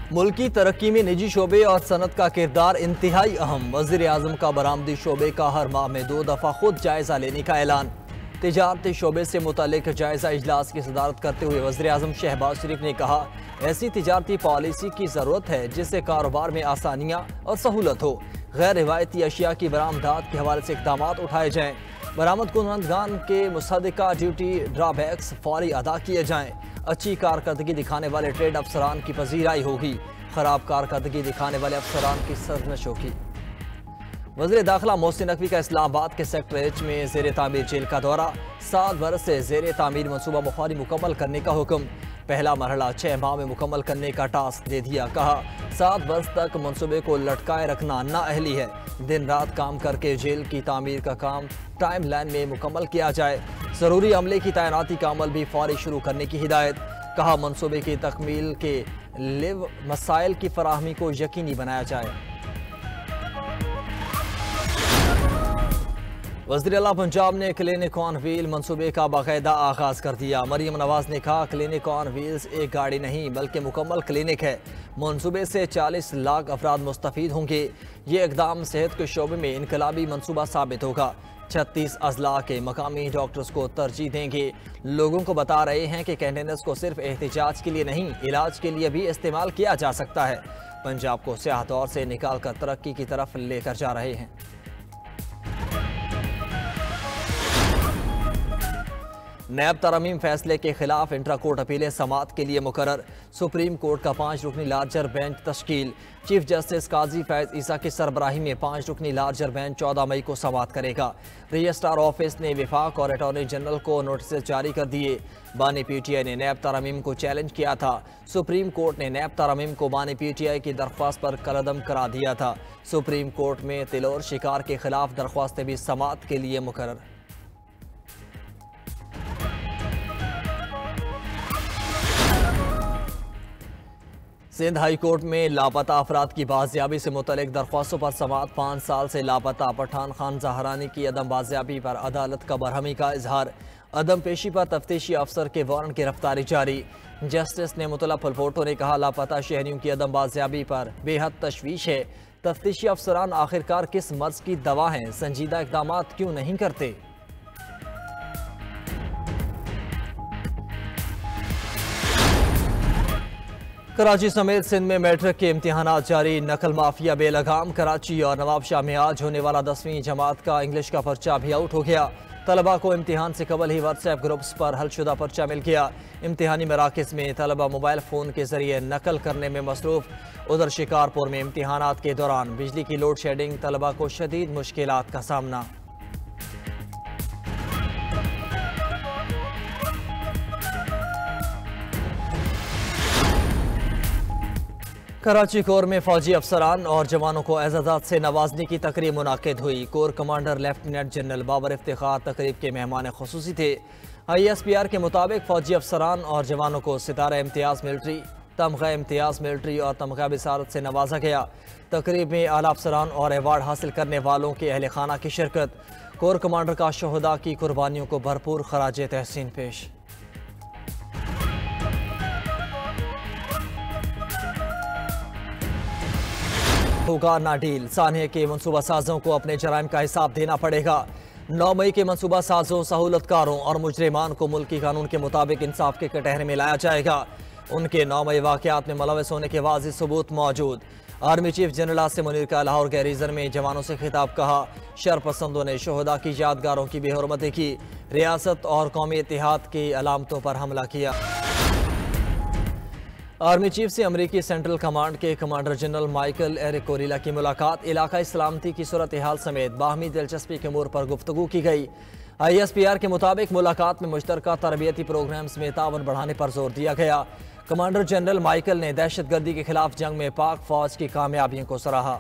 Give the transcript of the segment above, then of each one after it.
मुल्की तरक्की में निजी शोबे और सनत का किरदार इंतहाई अहम। वज़ीर आज़म का बरामदी शोबे का हर माह में 2 दफ़ा खुद जायजा लेने का ऐलान। तिजारती शोबे से मुतालिक जायजा इजलास की सदारत करते हुए वज़ीर आज़म शहबाज शरीफ ने कहा, ऐसी तिजारती पॉलिसी की ज़रूरत है जिससे कारोबार में आसानियाँ और सहूलत हो। गैर रिवायती अशिया की बरामदात के हवाले से इक़दाम उठाए जाएँ। बरामद कुनंदगान के मुसद्दिका ड्यूटी ड्राबैक्स फौरी अदा किए जाएँ। अच्छी कारकर्दगी दिखाने वाले ट्रेड अफसरान की पजीराई होगी। खराब कारकर्दगी दिखाने वाले अफसरान की सरनश होगी। वज़ीर दाखिला मोहसिन नकवी का इस्लामाबाद के सेक्टर एच में ज़ेर तामीर जेल का दौरा। 7 बरस से ज़ेर तामीर मनसूबा बुखारी मुकम्मल करने का हुक्म। पहला मरहला 6 माह में मुकम्मल करने का टास्क दे दिया। कहा 7 वर्ष तक मनसूबे को लटकाए रखना नाअहली है। दिन रात काम करके जेल की तामीर का काम टाइम लाइन में मुकम्मल किया जाए। ज़रूरी अमले की तैनाती का अमल भी फौरी शुरू करने की हिदायत। कहा मनसूबे की तकमील के लिव मसाइल की फराहमी को यकीनी बनाया जाए। वज़ीर आला पंजाब ने क्लिनिक ऑन व्हील मनसूबे का बाकायदा आगाज़ कर दिया। मरीम नवाज ने कहा क्लिनिक ऑन व्हील्स एक गाड़ी नहीं बल्कि मुकम्मल क्लिनिक है। मनसूबे से 40 लाख अफराद मुस्तफ़ीद होंगे। ये इक़दाम सेहत के शोबे में इनकलाबी मनसूबा साबित होगा। 36 अजला के मकामी डॉक्टर्स को तरजीह देंगे। लोगों को बता रहे हैं कि कंटेनर्स को सिर्फ एहतिजाज के लिए नहीं, इलाज के लिए भी इस्तेमाल किया जा सकता है। पंजाब को स्याह दौर से निकाल कर तरक्की की तरफ लेकर जा रहे हैं। नैब तरमीम फैसले के खिलाफ इंट्रा कोर्ट अपीलें समाअत के लिए मुकर्रर। सुप्रीम कोर्ट का 5 रुकनी लार्जर बेंच तश्कील। चीफ जस्टिस काजी फैज ईसा की सरबराही में 5 रुकनी लार्जर बेंच 14 मई को समाअत करेगा। रजिस्ट्रार ऑफिस ने विफाक और अटॉर्नी जनरल को नोटिस जारी कर दिए। बानी PTI ने नैब तरमीम को चैलेंज किया था। सुप्रीम कोर्ट ने नैब तरमीम को बानी PTI की दरख्वास्त पर कलअदम करा दिया था। सुप्रीम कोर्ट में तिलोर शिकार के खिलाफ दरख्वास्तें भी समाअत के लिए मुकर्रर। सिंध हाई कोर्ट में लापता अफराद की बाजियाबी से मुतल्लिक दरख्वास्तों पर समाअत। 5 साल से लापता पठान खान जहरानी की अदम बाजियाबी पर अदालत का बरहमी का इजहार। अदम पेशी पर तफ्तीशी अफसर के वारंट गिरफ्तारी जारी। जस्टिस ने मुतल्ला फुलपोटो ने कहा लापता शहरियों की अदम बाजियाबी पर बेहद तशवीश है। तफ्तीशी अफसरान आखिरकार किस मर्ज की दवा हैं, संजीदा इकदाम क्यों नहीं करते। कराची समेत सिंध में मैट्रिक के इम्तिहानात जारी। नकल माफिया बेलगाम। कराची और नवाबशाह में आज होने वाला 10वीं जमात का इंग्लिश का पर्चा भी आउट हो गया। तलबा को इम्तिहान से कबल ही व्हाट्सएप ग्रुप्स पर हलशुदा पर्चा मिल गया। इम्तिहानी मराकज़ में तलबा मोबाइल फ़ोन के जरिए नकल करने में मसरूफ़। उधर शिकारपुर में इम्तिहानात के दौरान बिजली की लोड शेडिंग, तलबा को शदीद मुश्किलात का सामना। कराची कोर में फौजी अफसरान और जवानों को एजाज़ात से नवाजने की तकरीब मुनाकिद हुई। Corps commander lieutenant general Babar Iftikhar तकरीब के मेहमान खुसूसी थे। ISPR के मुताबिक फौजी अफसरान और जवानों को सितारा इम्तियाज़ मिलिट्री, तमग़ा इम्तियाज़ मिलिट्री और तमग़ा बिसारत से नवाजा गया। तकरीब में आला अफसरान और अवार्ड हासिल करने वालों के अहल खाना की शिरकत। कोर कमांडर का शोहदा की कुर्बानियों को भरपूर खराज तहसीन पेश। होगा ना डील। सानिया के मनसूबा साजों को अपने जराइम का हिसाब देना पड़ेगा। 9 मई के मनसूबा साजों, सहूलतकारों और मुजरिमान को मुल्की कानून के मुताबिक इंसाफ के कटहरे में लाया जाएगा। उनके 9 मई वाक़यात में मुलव्वस होने के वाज़िह सबूत मौजूद। Army chief general Asim Munir का लाहौर गैरीजन में जवानों से खिताब। कहा शरपसंदों ने शोहदा की यादगारों की बेहुरमती की, रियासत और कौमी इत्तेहाद की अलामतों पर हमला किया। आर्मी चीफ से अमरीकी सेंट्रल कमांड के कमांडर जनरल माइकल एरिक कोरिला की मुलाकात। इलाकाई सलामती की सूरत हाल समेत बाहमी दिलचस्पी के अमूर पर गुफ्तगू की गई। ISPR के मुताबिक मुलाकात में मुश्तरका तरबियती प्रोग्राम्स में तावन बढ़ाने पर जोर दिया गया। कमांडर जनरल माइकल ने दहशत गर्दी के खिलाफ जंग में पाक फौज की कामयाबियों को सराहा।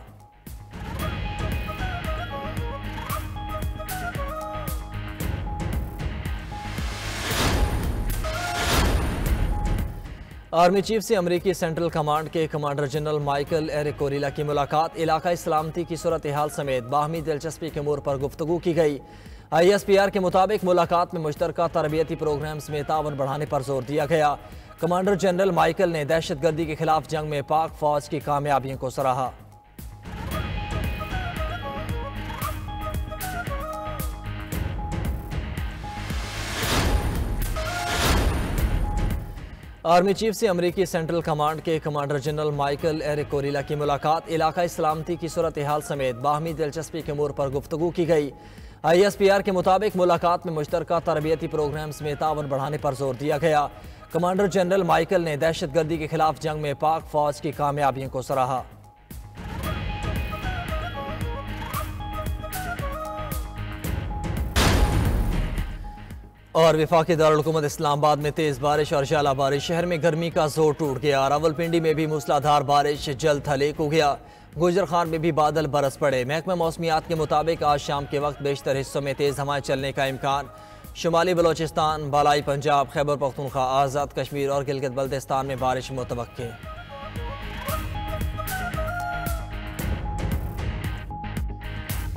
आर्मी चीफ से अमरीकी सेंट्रल कमांड के कमांडर जनरल माइकल एरिक कोरिला की मुलाकात। इलाकाई सलामती की सूरत हाल समेत बाहमी दिलचस्पी के अमूर पर गुफ्तगू की गई। ISPR के मुताबिक मुलाकात में मुश्तरका तरबियती प्रोग्राम्स में तावन बढ़ाने पर जोर दिया गया। कमांडर जनरल माइकल ने दहशतगर्दी के खिलाफ जंग में पाक फौज की कामयाबियों को सराहा। आर्मी चीफ से अमरीकी सेंट्रल कमांड के कमांडर जनरल माइकल एरिक कोरिला की मुलाकात, इलाकाई सलामती की सूरत हाल समेत बाहमी दिलचस्पी के अमूर पर गुफ्तगू की गई। ISPR के मुताबिक मुलाकात में मुश्तरका तरबियती प्रोग्राम्स में तावन बढ़ाने पर जोर दिया गया। कमांडर जनरल माइकल ने दहशतगर्दी के खिलाफ जंग में पाक फौज की कामयाबियों को सराहा। और वफाकी दारुल हुकूमत इस्लामाबाद में तेज बारिश और जाला बारिश, शहर में गर्मी का जोर टूट गया। रावलपिंडी में भी मूसलाधार बारिश जल्द हलेक हो गया। गुजर खान में भी बादल बरस पड़े। महकमा मौसमियात के मुताबिक आज शाम के वक्त बेशतर हिस्सों में तेज हवाएं चलने का इम्कान। शुमाली बलोचिस्तान, बालाई पंजाब, खैबर पख्तूनख्वा, आज़ाद कश्मीर और गिलगित बल्तिस्तान में बारिश मुतवक्के।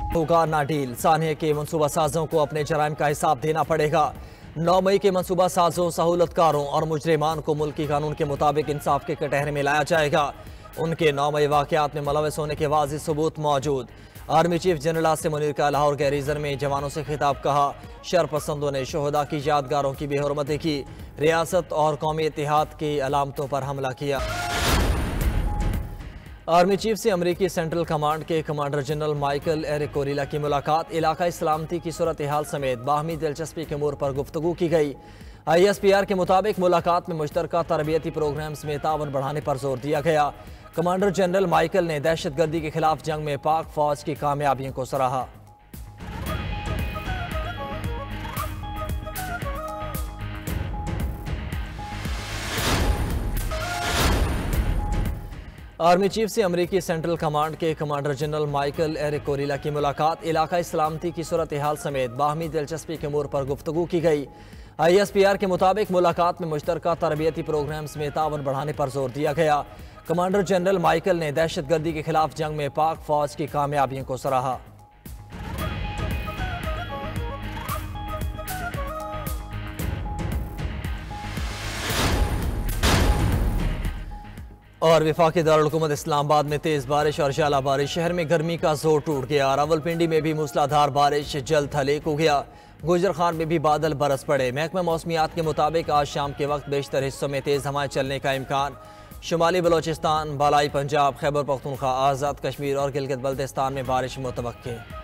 होगा ना डील, सानिया के मनसूबा साजों को अपने जराइम का हिसाब देना पड़ेगा। 9 मई के मनसूबा साजों, सहूलतकारों और मुजरिमान को मुल्की कानून के मुताबिक इंसाफ के कटहरे में लाया जाएगा। उनके 9 मई वाक़यात में मुलविस होने के वाज़िह सबूत मौजूद। Army chief general Asim Munir का लाहौर गैरीजन में जवानों से खिताब, कहा शरपसंदों ने शोहदा की यादगारों की बेहुरमती की, रियासत और कौमी इत्तेहाद की अलामतों पर हमला किया। आर्मी चीफ से अमरीकी सेंट्रल कमांड के कमांडर जनरल माइकल एरिक कोरिला की मुलाकात, इलाकाई सलामती की सूरत हाल समेत बाहमी दिलचस्पी के अमूर पर गुफ्तगू की गई। ISPR के मुताबिक मुलाकात में मुश्तरका तरबियती प्रोग्राम्स में तावन बढ़ाने पर जोर दिया गया। कमांडर जनरल माइकल ने दहशतगर्दी के खिलाफ जंग में पाक फौज की कामयाबियों को सराहा। आर्मी चीफ से अमरीकी सेंट्रल कमांड के कमांडर जनरल माइकल एरिक कोरिला की मुलाकात, इलाकाई सलामती की सूरत हाल समेत बाहमी दिलचस्पी के अमूर पर गुफ्तगू की गई। ISPR के मुताबिक मुलाकात में मुश्तरका तरबियती प्रोग्राम्स में तावन बढ़ाने पर जोर दिया गया। कमांडर जनरल माइकल ने दहशतगर्दी के खिलाफ जंग में पाक फौज की कामयाबियों को सराहा। और वफाकी दारुल हुकूमत इस्लामाबाद में तेज बारिश और जाला बारिश, शहर में गर्मी का जोर टूट गया। रावलपिंडी में भी मूसलाधार बारिश जल्द हलेक हो गया। गुजर खान में भी बादल बरस पड़े। महकमा मौसमियात के मुताबिक आज शाम के वक्त बेशतर हिस्सों में तेज हवाएं चलने का इम्कान। शुमाली बलोचिस्तान, बालाई पंजाब, खैबर पख्तूनख्वा, आज़ाद कश्मीर और गिलगित बल्तिस्तान में बारिश मुतवक्के।